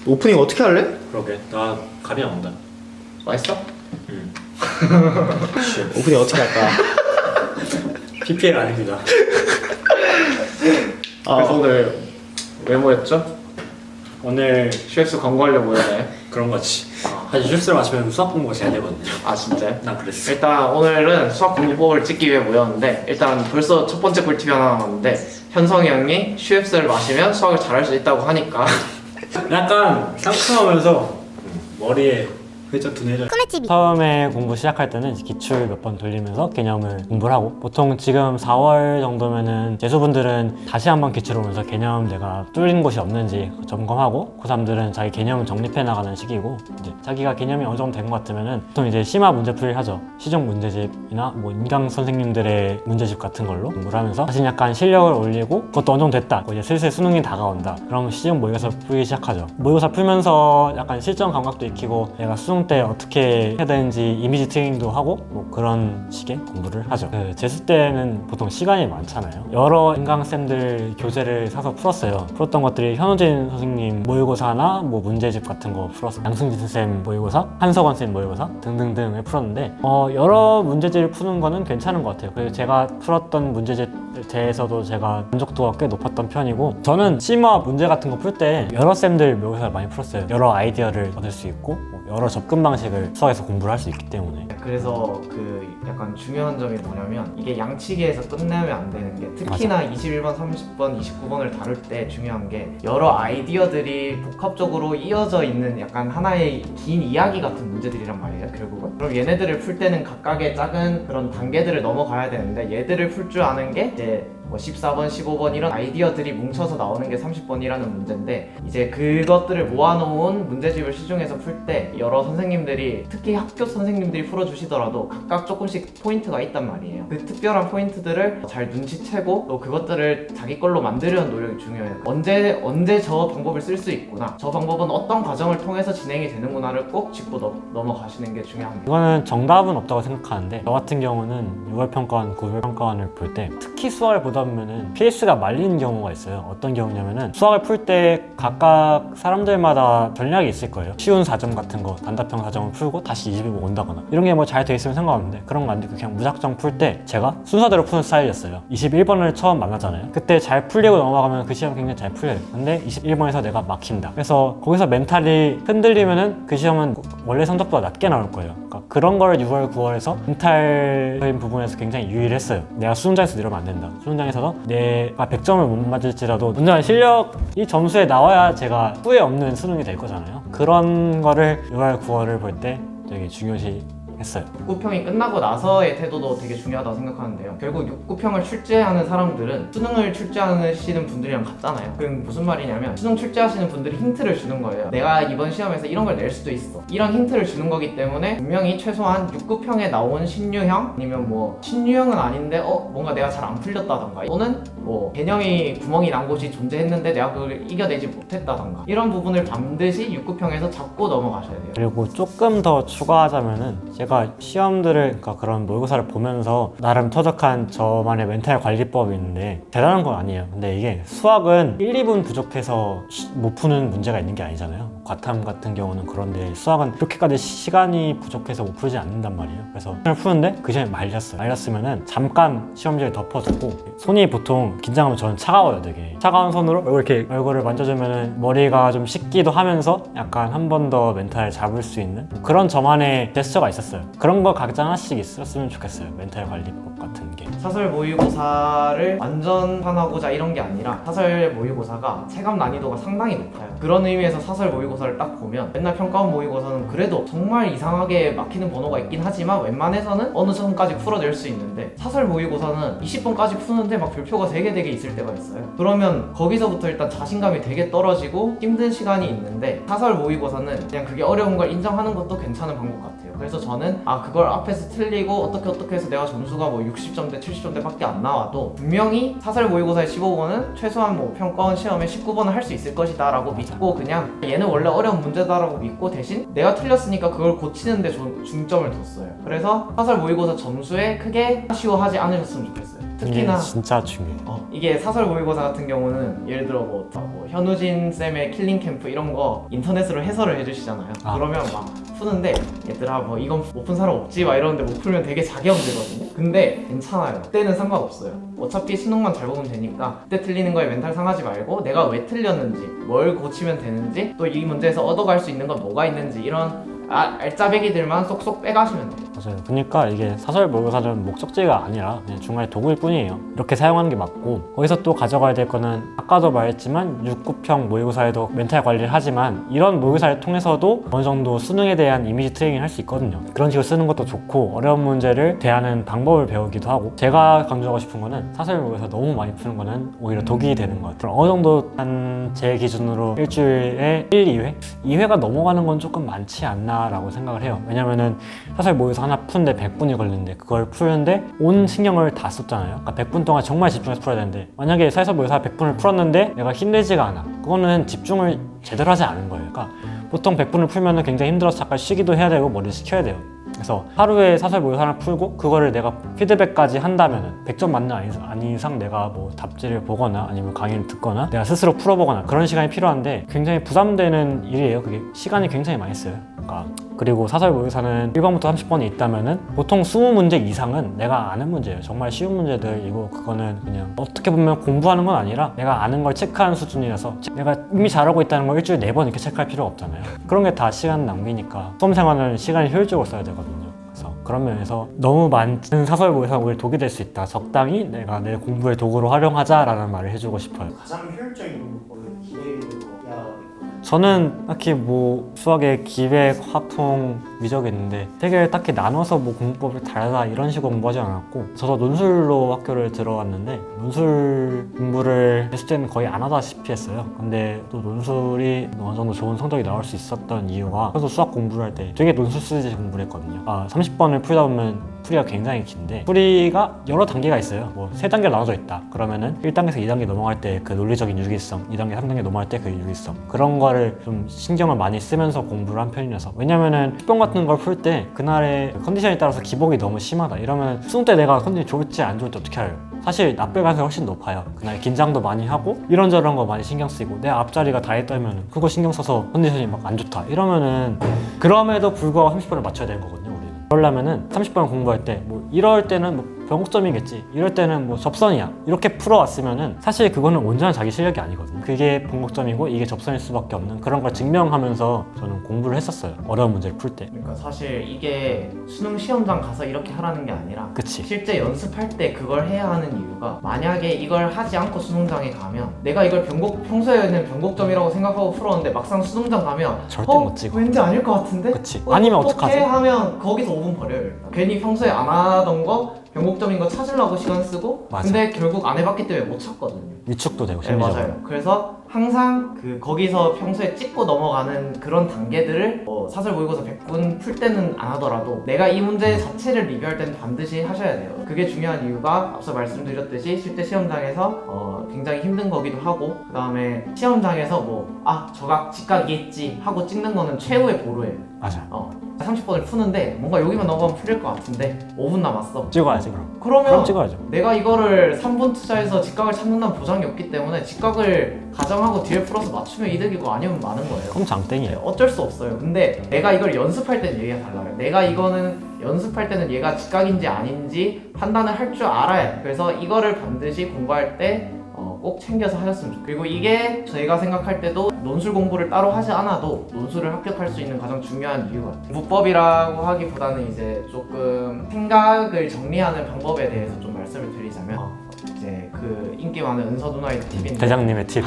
오프닝 어떻게 할래? 그러게 나 감이 안 온다. 맛있어? 응. 오프닝 어떻게 할까? PPL 아닙니다. 그래서 오늘 왜 모였죠? 오늘 쉐스 광고하려고 모였네. 그런 거지. 사실 실수를 마시면 수학 공부가 잘 되거든요. 아 진짜요? 난 그랬어. 일단 오늘은 수학 공부법을 찍기 위해 모였는데 일단 벌써 첫 번째 꿀팁이 하나 남았는데 현성이 형이 슈엡스를 마시면 수학을 잘할 수 있다고 하니까 약간 상큼하면서 머리에 회전 두뇌 회전. 처음에 공부 시작할 때는 기출 몇 번 돌리면서 개념을 공부를 하고, 보통 지금 4월 정도면은 재수분들은 다시 한번 기출 오면서 개념 내가 뚫린 곳이 없는지 점검하고, 고3들은 자기 개념을 정립해 나가는 시기고, 이제 자기가 개념이 어느 정도 된 것 같으면은 보통 이제 심화 문제풀이를 하죠. 시중 문제집이나 뭐 인강 선생님들의 문제집 같은 걸로 공부를 하면서 자신 약간 실력을 올리고, 그것도 어느 정도 됐다, 이제 슬슬 수능이 다가온다, 그럼 시중 모의고사 풀기 시작하죠. 모의고사 풀면서 약간 실전 감각도 익히고, 내가 수능 때 어떻게 해야 되는지 이미지 트레이닝도 하고, 뭐 그런 식의 공부를 하죠. 그 재수 때는 보통 시간이 많잖아요. 여러 인강쌤들 교재를 사서 풀었어요. 풀었던 것들이 현우진 선생님 모의고사나 뭐 문제집 같은 거 풀었어요. 양승진 쌤 모의고사, 한석원 쌤 모의고사 등등등을 풀었는데, 여러 문제집을 푸는 거는 괜찮은 것 같아요. 그리고 제가 풀었던 문제집에서도 제가 만족도가 꽤 높았던 편이고, 저는 심화 문제 같은 거 풀 때 여러 쌤들 모의고사를 많이 풀었어요. 여러 아이디어를 얻을 수 있고, 뭐 여러 접근 방식을 수학에서 공부를 할 수 있기 때문에. 그래서 그 약간 중요한 점이 뭐냐면 이게 양치기에서 끝내면 안 되는 게, 특히나 21번, 30번, 29번을 다룰 때 중요한 게 여러 아이디어들이 복합적으로 이어져 있는 약간 하나의 긴 이야기 같은 문제들이란 말이에요, 결국은. 그럼 얘네들을 풀 때는 각각의 작은 그런 단계들을 넘어가야 되는데, 얘들을 풀 줄 아는 게 이제 뭐 14번, 15번 이런 아이디어들이 뭉쳐서 나오는 게 30번이라는 문제인데, 이제 그것들을 모아놓은 문제집을 시중에서 풀 때 여러 선생님들이, 특히 학교 선생님들이 풀어주시더라도 각각 조금씩 포인트가 있단 말이에요. 그 특별한 포인트들을 잘 눈치채고 또 그것들을 자기 걸로 만들려는 노력이 중요해요. 언제 저 방법을 쓸 수 있구나, 저 방법은 어떤 과정을 통해서 진행이 되는구나를 꼭 짚고 넘어가시는 게 중요합니다. 이거는 정답은 없다고 생각하는데, 저 같은 경우는 6월 평가원, 9월 평가원을 볼 때 특히 수학을 보다 보면은 PS가 말리는 경우가 있어요. 어떤 경우냐면은 수학을 풀 때 각각 사람들마다 전략이 있을 거예요. 쉬운 4점 같은 거 단답형 4점을 풀고 다시 22번 온다거나, 이런 게 뭐 잘 돼 있으면 상관없는데, 그런 거 안 되고 그냥 무작정 풀 때 제가 순서대로 푸는 스타일이었어요. 21번을 처음 만나잖아요. 그때 잘 풀리고 넘어가면 그 시험 굉장히 잘 풀려요. 근데 21번에서 내가 막힌다, 그래서 거기서 멘탈이 흔들리면은 그 시험은 원래 성적보다 낮게 나올 거예요. 그러니까 그런 걸 6월, 9월에서 멘탈적인 부분에서 굉장히 유의를 했어요. 내가 수능장에서 이러면 안 된다. 수능장에서도 내가 100점을 못 맞을지라도 운전한 실력이 점수에 나와야 제가 후회 없는 수능이 될 거잖아요. 그런 거를 6월, 9월을 볼 때 되게 중요시 했어요. 6구평이 끝나고 나서의 태도도 되게 중요하다고 생각하는데요. 결국 6구평을 출제하는 사람들은 수능을 출제하시는 분들이랑 같잖아요. 그럼 무슨 말이냐면, 수능 출제하시는 분들이 힌트를 주는 거예요. 내가 이번 시험에서 이런 걸 낼 수도 있어, 이런 힌트를 주는 거기 때문에 분명히 최소한 6구평에 나온 신유형, 아니면 뭐 신유형은 아닌데 뭔가 내가 잘 안 풀렸다던가, 또는 뭐 개념이 구멍이 난 곳이 존재했는데 내가 그걸 이겨내지 못했다던가, 이런 부분을 반드시 6구평에서 잡고 넘어가셔야 돼요. 그리고 조금 더 추가하자면은, 제가 시험들을, 그러니까 그런 모의고사를 보면서 나름 터득한 저만의 멘탈 관리법이 있는데, 대단한 건 아니에요. 근데 이게 수학은 1, 2분 부족해서 못 푸는 문제가 있는 게 아니잖아요. 과탐 같은 경우는. 그런데 수학은 그렇게까지 시간이 부족해서 못 풀지 않는단 말이에요. 그래서 시험을 푸는데 그 시험이 말렸으면은 잠깐 시험지를 덮어주고, 손이 보통 긴장하면 저는 차가워요. 되게 차가운 손으로 이렇게 얼굴을 만져주면은 머리가 좀 식기도 하면서 약간 한 번 더 멘탈을 잡을 수 있는 그런 저만의 제스처가 있었어요. 그런 거 각자 하나씩 있었으면 좋겠어요. 멘탈 관리법 같은 게. 사설 모의고사를 완전판하고자 이런 게 아니라, 사설 모의고사가 체감 난이도가 상당히 높아요. 그런 의미에서 사설 모의고사를 딱 보면, 맨날 평가원 모의고사는 그래도 정말 이상하게 막히는 번호가 있긴 하지만 웬만해서는 어느 선까지 풀어낼 수 있는데, 사설 모의고사는 20번까지 푸는데 막 별표가 3개, 4개 있을 때가 있어요. 그러면 거기서부터 일단 자신감이 되게 떨어지고 힘든 시간이 있는데, 사설 모의고사는 그냥 그게 어려운 걸 인정하는 것도 괜찮은 방법 같아요. 그래서 저는 그걸 앞에서 틀리고 어떻게 해서 내가 점수가 뭐 60점대 70점대 밖에 안 나와도 분명히 사설 모의고사의 15번은 최소한 뭐 평가원 시험에 19번은 할 수 있을 것이다 라고 믿고, 그냥 얘는 원래 어려운 문제다 라고 믿고, 대신 내가 틀렸으니까 그걸 고치는 데 중점을 뒀어요. 그래서 사설 모의고사 점수에 크게 아쉬워하지 않으셨으면 좋겠어요. 특히나 이게 진짜 중요해. 이게 사설 모의고사 같은 경우는 예를 들어 뭐 현우진 쌤의 킬링 캠프 이런 거 인터넷으로 해설을 해주시잖아요. 그러면 막 푸는데 얘들아 뭐 이건 못 푼 사람 없지 막 이러는데 못 풀면 되게 자괴감 들거든요. 근데 괜찮아요. 그때는 상관없어요. 어차피 수능만 잘 보면 되니까 그때 틀리는 거에 멘탈 상하지 말고 내가 왜 틀렸는지 뭘 고치면 되는지 또 이 문제에서 얻어갈 수 있는 건 뭐가 있는지 이런 알짜배기들만 쏙쏙 빼가시면 돼요. 맞아요. 그러니까 이게 사설 모의고사는 목적지가 아니라 그냥 중간에 도구일 뿐이에요. 이렇게 사용하는 게 맞고 거기서 또 가져가야 될 거는 아까도 말했지만 6급형 모의고사에도 멘탈 관리를 하지만 이런 모의고사를 통해서도 어느 정도 수능에 대한 이미지 트레이닝을 할 수 있거든요. 그런 식으로 쓰는 것도 좋고 어려운 문제를 대하는 방법을 배우기도 하고 제가 강조하고 싶은 거는 사설 모의고사 너무 많이 푸는 거는 오히려 독이 되는 것 같아요. 어느 정도 한 제 기준으로 일주일에 1, 2회? 2회가 넘어가는 건 조금 많지 않나 라고 생각을 해요. 왜냐면은 사설 모의고사 하나 푸는데 100분이 걸리는데 그걸 푸는데 온 신경을 다 썼잖아요. 그러니까 100분 동안 정말 집중해서 풀어야 되는데 만약에 사설 모의고사 100분을 풀었는데 내가 힘들지가 않아. 그거는 집중을 제대로 하지 않은 거예요. 그러니까 보통 100분을 풀면은 굉장히 힘들어서 잠깐 쉬기도 해야 되고 머리를 식혀야 돼요. 그래서 하루에 사설 모의고사 하나 풀고 그거를 내가 피드백까지 한다면은 100점 맞는 아닌 이상 내가 뭐 답지를 보거나 아니면 강의를 듣거나 내가 스스로 풀어보거나 그런 시간이 필요한데 굉장히 부담되는 일이에요. 그게 시간이 굉장히 많이 써요. 그리고 사설 모의고사는 1번부터 30번이 있다면은 보통 20문제 이상은 내가 아는 문제예요. 정말 쉬운 문제들이고 그거는 그냥 어떻게 보면 공부하는 건 아니라 내가 아는 걸 체크하는 수준이라서 내가 이미 잘하고 있다는 걸 일주일에 4번 이렇게 체크할 필요가 없잖아요. 그런 게 다 시간 낭비니까 수험 생활은 시간을 효율적으로 써야 되거든요. 그래서 그런 면에서 너무 많은 사설 모의고사가 오히려 독이 될 수 있다. 적당히 내가 내 공부의 도구로 활용하자라는 말을 해주고 싶어요. 가장 효율적인 거를 기대를 해야 저는 딱히 뭐 수학의 기획, 화풍, 미적이 있는데 되게 딱히 나눠서 뭐 공부법을 다르다 이런 식으로 공부하지 않았고 저도 논술로 학교를 들어왔는데 논술 공부를 했을 때는 거의 안 하다시피 했어요. 근데 또 논술이 어느 정도 좋은 성적이 나올 수 있었던 이유가 그래서 수학 공부를 할 때 되게 논술 쓰듯이 공부를 했거든요. 30번을 풀다 보면 풀이가 굉장히 긴데 풀이가 여러 단계가 있어요. 뭐 3단계로 나눠져 있다. 그러면은 1단계에서 2단계 넘어갈 때 그 논리적인 유기성, 2단계, 3단계 넘어갈 때 그 유기성 그런 거를 좀 신경을 많이 쓰면서 공부를 한 편이라서 왜냐면은 수능 같은 걸 풀 때 그날의 컨디션에 따라서 기복이 너무 심하다 이러면 수능 때 내가 컨디션이 좋을지 안 좋을지 어떻게 알아요? 사실 나쁠 가능성이 훨씬 높아요. 그날 긴장도 많이 하고 이런저런 거 많이 신경 쓰이고 내 앞자리가 다 했다면 그거 신경 써서 컨디션이 막 안 좋다 이러면은 그럼에도 불구하고 30번을 맞춰야 되는 거거든요. 우리는 그러려면은 30번 공부할 때 뭐 이럴 때는 뭐 변곡점이겠지 이럴 때는 뭐 접선이야 이렇게 풀어왔으면은 사실 그거는 온전한 자기 실력이 아니거든요. 그게 변곡점이고 이게 접선일 수밖에 없는 그런 걸 증명하면서 저는 공부를 했었어요. 어려운 문제를 풀 때. 그러니까 사실 이게 수능 시험장 가서 이렇게 하라는 게 아니라 그치. 실제 연습할 때 그걸 해야 하는 이유가 만약에 이걸 하지 않고 수능장에 가면 내가 이걸 평소에는 변곡점이라고 생각하고 풀었는데 막상 수능장 가면 절대 못 찍어. 왠지 아닐 것 같은데? 그치. 아니면 어떡하지? 하면 거기서 5분 버려요. 괜히 평소에 안 하던 거 변곡점인 거 찾으려고 시간 쓰고 맞아. 근데 결국 안 해봤기 때문에 못 찾거든요. 위축도 되고 네, 심리적으로. 맞아요. 그래서 항상 거기서 평소에 찍고 넘어가는 그런 단계들을 사설 모의고사 100분 풀 때는 안 하더라도 내가 이 문제 자체를 리뷰할 때는 반드시 하셔야 돼요. 그게 중요한 이유가 앞서 말씀드렸듯이 실제 시험장에서 굉장히 힘든 거기도 하고 그 다음에 시험장에서 저각 직각이겠지 하고 찍는 거는 최후의 보루예요. 맞아. 30번을 푸는데 뭔가 여기만 넘어가면 풀릴 것 같은데 5분 남았어. 찍어야지 그럼 그럼 찍어야죠. 내가 이거를 3분 투자해서 직각을 찾는다는 보장이 없기 때문에 직각을 가정하고 뒤에 풀어서 맞추면 이득이고 아니면 많은 거예요. 그럼 장땡이에요. 어쩔 수 없어요. 근데 내가 이걸 연습할 때는 얘기가 달라요. 내가 이거는 연습할 때는 얘가 직각인지 아닌지 판단을 할 줄 알아야 돼. 그래서 이거를 반드시 공부할 때 꼭 챙겨서 하셨으면 좋겠어요. 그리고 이게 저희가 생각할 때도 논술 공부를 따로 하지 않아도 논술을 합격할 수 있는 가장 중요한 이유가 문법이라고 하기보다는 이제 조금 생각을 정리하는 방법에 대해서 좀 말씀을 드리자면 이제 그 인기 많은 은서 누나의 팁인데 대장님의 팁.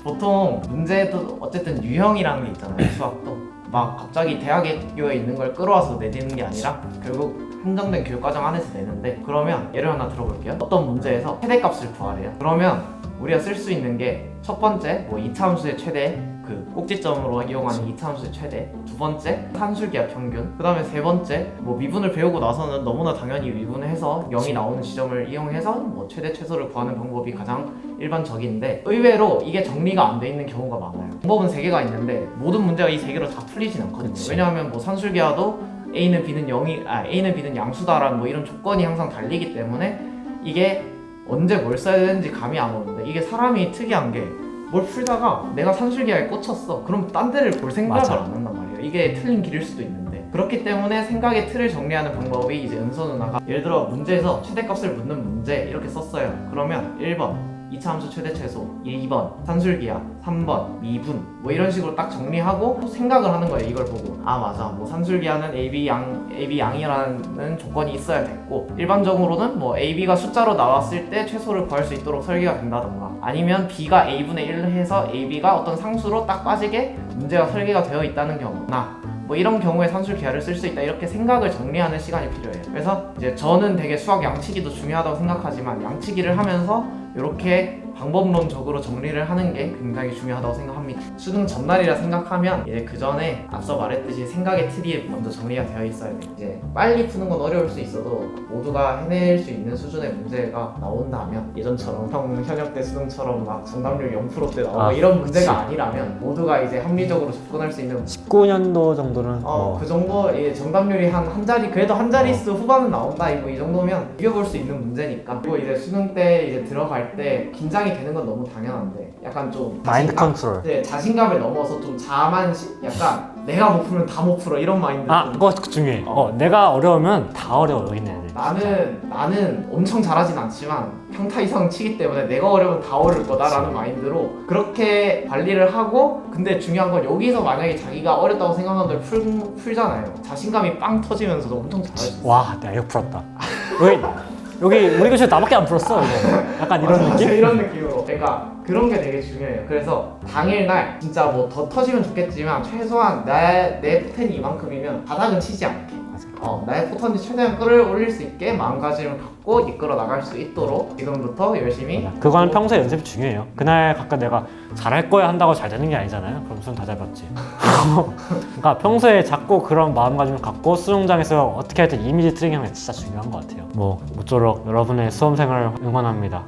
보통 문제도 어쨌든 유형이라는 게 있잖아요. 수학도 막 갑자기 대학교에 있는 걸 끌어와서 내리는 게 아니라 결국 한정된 교육과정 안에서 내는데 그러면 예를 하나 들어볼게요. 어떤 문제에서 최대값을 구하래요. 그러면 우리가 쓸 수 있는 게 첫 번째 이차함수의 최대 그 꼭지점으로 이용하는 이차함수의 최대, 두 번째 산술기하 평균, 그 다음에 세 번째 미분을 배우고 나서는 너무나 당연히 미분을 해서 0이 나오는 지점을 이용해서 최대 최소를 구하는 방법이 가장 일반적인데 의외로 이게 정리가 안 돼 있는 경우가 많아요. 방법은 3개가 있는데 모든 문제가 이 3개로 다 풀리진 않거든요. 그치. 왜냐하면 산술기하도 A는 B는 양수다라는 이런 조건이 항상 달리기 때문에 이게 언제 뭘 써야 되는지 감이 안 오는데 이게 사람이 특이한 게 뭘 풀다가 내가 산술기하에 꽂혔어. 그럼 딴 데를 볼 생각을 맞아. 안 한단 말이에요. 이게 틀린 길일 수도 있는데 그렇기 때문에 생각의 틀을 정리하는 방법이 이제 은서 누나가 예를 들어 문제에서 최대값을 묻는 문제 이렇게 썼어요. 그러면 1번 2차 함수 최대 최소, 2번 산술기하, 3번 미분 뭐 이런 식으로 딱 정리하고 생각을 하는 거예요. 이걸 보고 아 맞아 뭐 산술기하는 AB 양이라는 조건이 있어야 됐고 일반적으로는 뭐 AB가 숫자로 나왔을 때 최소를 구할 수 있도록 설계가 된다던가 아니면 B가 A분의 1을 해서 AB가 어떤 상수로 딱 빠지게 문제가 설계가 되어 있다는 경우나 뭐 이런 경우에 산술기하를 쓸 수 있다 이렇게 생각을 정리하는 시간이 필요해요. 그래서 이제 저는 되게 수학 양치기도 중요하다고 생각하지만 양치기를 하면서 이렇게 방법론적으로 정리를 하는 게 굉장히 중요하다고 생각합니다. 수능 전날이라 생각하면 이제 그 전에 앞서 말했듯이 생각의 틀이 먼저 정리가 되어 있어야 돼요. 이제 빨리 푸는 건 어려울 수 있어도 모두가 해낼 수 있는 수준의 문제가 나온다면 예전처럼 현역 때 수능처럼 막 정답률 0%대 나오고 이런 문제가 아니라면 모두가 이제 합리적으로 접근할 수 있는 19년도 정도는 그 정도 정답률이 한 자리 그래도 한 자릿수 후반은 나온다 뭐 이 정도면 이겨볼 수 있는 문제니까. 그리고 이제 수능 때 이제 들어갈 때 긴장이 되는 건 너무 당연한데 약간 좀 마인드 컨트롤. 네, 자신감을 넘어서 좀 자만심 약간 내가 못 풀면 다 못 풀어 이런 마인드. 그거 중요해. 내가 어려우면 다 어려워 여기 있는 애들. 나는 엄청 잘하진 않지만 평타 이상 치기 때문에 내가 어려우면 다 어려울 거다라는 마인드로 그렇게 관리를 하고 근데 중요한 건 여기서 만약에 자기가 어렵다고 생각하는 걸 풀잖아요. 자신감이 빵 터지면서도 엄청 잘할 수 있어. 와, 내가 이거 풀었다. 여기 우리 교실 나밖에 안 풀었어. 이거. 약간 이런 맞아, 느낌? 이런 느낌으로. 그러니까 그런 게 되게 중요해요. 그래서 당일날 진짜 뭐 더 터지면 좋겠지만 최소한 내 포텐이 이만큼이면 바닥은 치지 않게. 나의 포텐이 최대한 끌어올릴 수 있게 마음가짐을 갖고 이끌어 나갈 수 있도록 지금부터 열심히. 그거는 평소에 연습이 중요해요. 그날 가끔 내가 잘할 거야 한다고 잘 되는 게 아니잖아요. 그럼 수능 다 잘 봤지. 그러니까 평소에 자꾸 그런 마음가짐을 갖고 수능장에서 어떻게 할 때 이미지 트레이닝하는 게 진짜 중요한 것 같아요. 모쪼록 여러분의 수험생활을 응원합니다.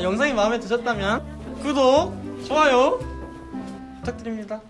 영상이 마음에 드셨다면 구독, 좋아요 부탁드립니다.